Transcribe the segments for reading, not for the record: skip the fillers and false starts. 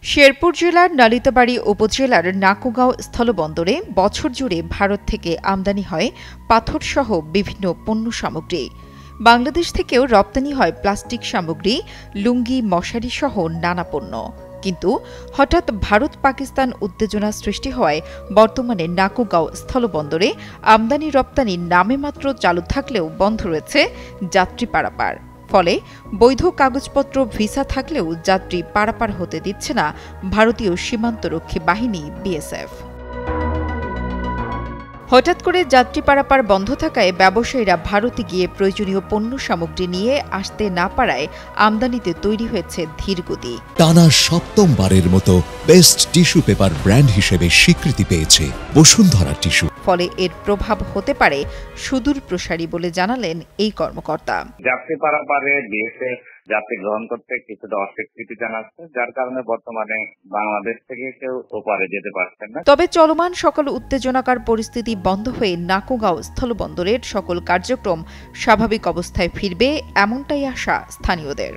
শেরপুর জেলার নালিতাবাড়ী উপজেলার নাকুগাঁও স্থলবন্দরে বছর জুড়ে ভারত থেকে আমদানি হয় পাথরসহ বিভিন্ন পণ্য সামগ্রী। বাংলাদেশ থেকেও রপ্তানি হয় প্লাস্টিক সামগ্রী, লুঙ্গি, মশারিসহ নানা পণ্য। কিন্তু হঠাৎ ভারত পাকিস্তান উত্তেজনা সৃষ্টি হওয়ায় বর্তমানে নাকুগাঁও স্থলবন্দরে আমদানি রপ্তানি নামে মাত্র চালু থাকলেও বন্ধ রয়েছে যাত্রী পারাপার। ফলে বৈধ কাগজপত্র ভিসা থাকলেও যাত্রী পারাপার হতে দিচ্ছে না ভারতীয় সীমান্তরক্ষী বাহিনী বিএসএফ। হঠাৎ করে যাত্রী পারাপার বন্ধ থাকায় ব্যবসায়ীরা ভারতে গিয়ে প্রয়োজনীয় পণ্য সামগ্রী নিয়ে আসতে না পারায় আমদানিতে তৈরি হয়েছে ধীরগতি। টানা সপ্তমবারের মতো বেস্ট টিস্যু পেপার ব্র্যান্ড হিসেবে স্বীকৃতি পেয়েছে বসুন্ধরা টিস্যু। ফলে এর প্রভাব হতে পারে সুদূর প্রসারী বলে জানালেন এই কর্মকর্তা। যাত্রী পারাপারে বিএসএফ যাত্রী গ্রহণ করতে কিছুটা অস্বীকৃতি জানাচ্ছে, যার কারণে বর্তমানে বাংলাদেশ থেকে কেউ ওপারে যেতে পারছেন না। তবে চলমান সকল উত্তেজনাকার পরিস্থিতি বন্ধ হয়ে নাকুগাঁও স্থলবন্দরের সকল কার্যক্রম স্বাভাবিক অবস্থায় ফিরবে, এমনটাই আশা স্থানীয়দের।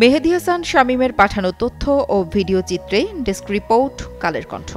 মেহেদী হাসান শামীমের পাঠানো তথ্য ও ভিডিও চিত্রে ডেস্ক রিপোর্ট, কালের কণ্ঠ।